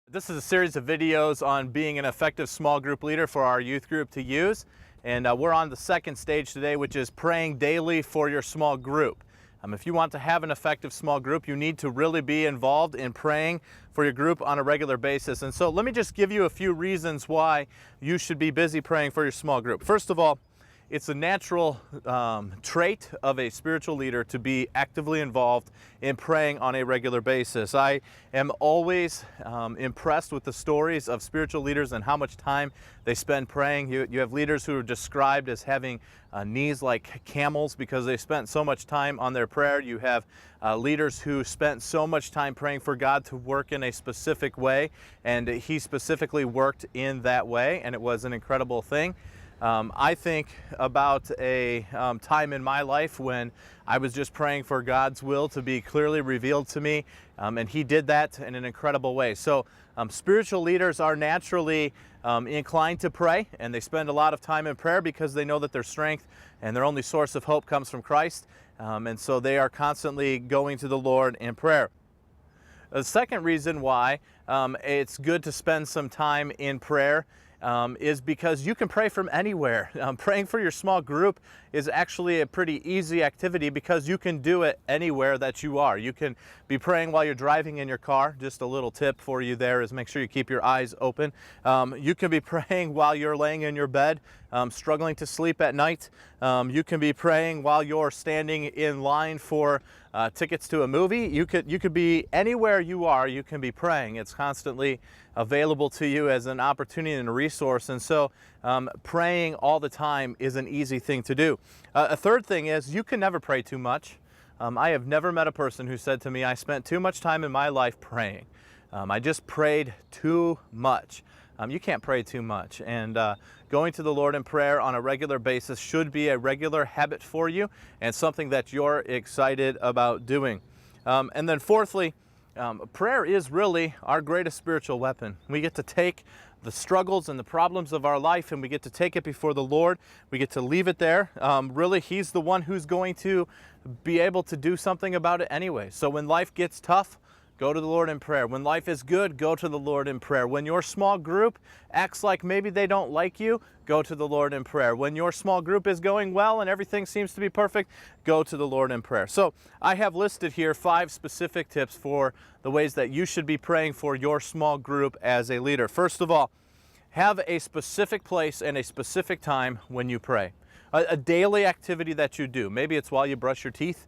This is a series of videos on being an effective small group leader for our youth group to use. And we're on the second stage today, which is praying daily for your small group. If you want to have an effective small group, you need to really be involved in praying for your group on a regular basis. And so let me just give you a few reasons why you should be busy praying for your small group. First of all, it's a natural trait of a spiritual leader to be actively involved in praying on a regular basis. I am always impressed with the stories of spiritual leaders and how much time they spend praying. You have leaders who are described as having knees like camels because they spent so much time on their prayer. You have leaders who spent so much time praying for God to work in a specific way, and He specifically worked in that way, and it was an incredible thing. I think about a time in my life when I was just praying for God's will to be clearly revealed to me, and He did that in an incredible way. So spiritual leaders are naturally inclined to pray, and they spend a lot of time in prayer because they know that their strength and their only source of hope comes from Christ, and so they are constantly going to the Lord in prayer. The second reason why it's good to spend some time in prayer is because you can pray from anywhere. Praying for your small group is actually a pretty easy activity because you can do it anywhere that you are. You can be praying while you're driving in your car. Just a little tip for you there is make sure you keep your eyes open. You can be praying while you're laying in your bed, struggling to sleep at night. You can be praying while you're standing in line for tickets to a movie. You could be anywhere you are, you can be praying. It's constantly available to you as an opportunity and a resource, and so praying all the time is an easy thing to do. A third thing is you can never pray too much. I have never met a person who said to me, I spent too much time in my life praying. I just prayed too much. You can't pray too much, and going to the Lord in prayer on a regular basis should be a regular habit for you and something that you're excited about doing. And then fourthly, prayer is really our greatest spiritual weapon. We get to take the struggles and the problems of our life and we get to take it before the Lord. We get to leave it there. Really, He's the one who's going to be able to do something about it anyway. So when life gets tough, go to the Lord in prayer. When life is good, go to the Lord in prayer. When your small group acts like maybe they don't like you, go to the Lord in prayer. When your small group is going well and everything seems to be perfect, go to the Lord in prayer. So I have listed here 5 specific tips for the ways that you should be praying for your small group as a leader. First of all, have a specific place and a specific time when you pray. A daily activity that you do. Maybe it's while you brush your teeth.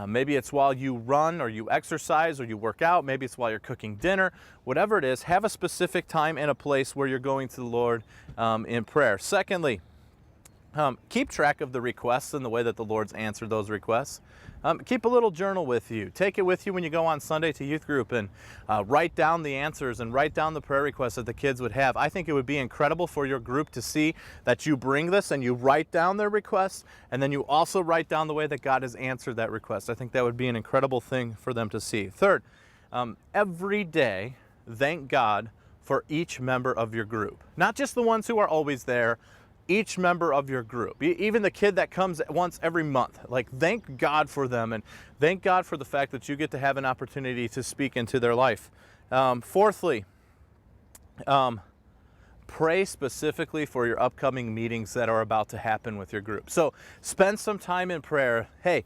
Maybe it's while you run or you exercise or you work out. Maybe it's while you're cooking dinner. Whatever it is, have a specific time and a place where you're going to the Lord in prayer. Secondly, keep track of the requests and the way that the Lord's answered those requests. Keep a little journal with you. Take it with you when you go on Sunday to youth group and write down the answers and write down the prayer requests that the kids would have. I think it would be incredible for your group to see that you bring this and you write down their requests, and then you also write down the way that God has answered that request. I think that would be an incredible thing for them to see. Third, every day, thank God for each member of your group. Not just the ones who are always there, each member of your group, even the kid that comes once every month. Like, thank God for them and thank God for the fact that you get to have an opportunity to speak into their life. Fourthly, pray specifically for your upcoming meetings that are about to happen with your group. So spend some time in prayer. Hey,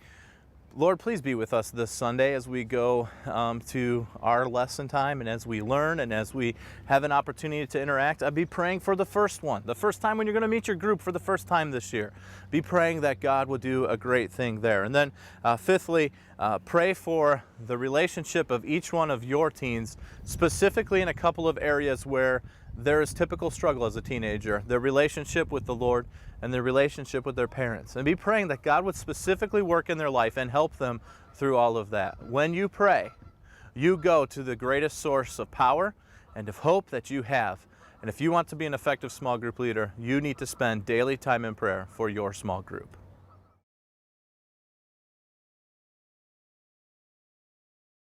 Lord, please be with us this Sunday as we go to our lesson time and as we learn and as we have an opportunity to interact. I'd be praying for the first one, the first time when you're going to meet your group for the first time this year. Be praying that God will do a great thing there. And then fifthly, pray for the relationship of each one of your teens, specifically in a couple of areas where there is typical struggle as a teenager, their relationship with the Lord and their relationship with their parents. And be praying that God would specifically work in their life and help them through all of that. When you pray, you go to the greatest source of power and of hope that you have. And if you want to be an effective small group leader, you need to spend daily time in prayer for your small group.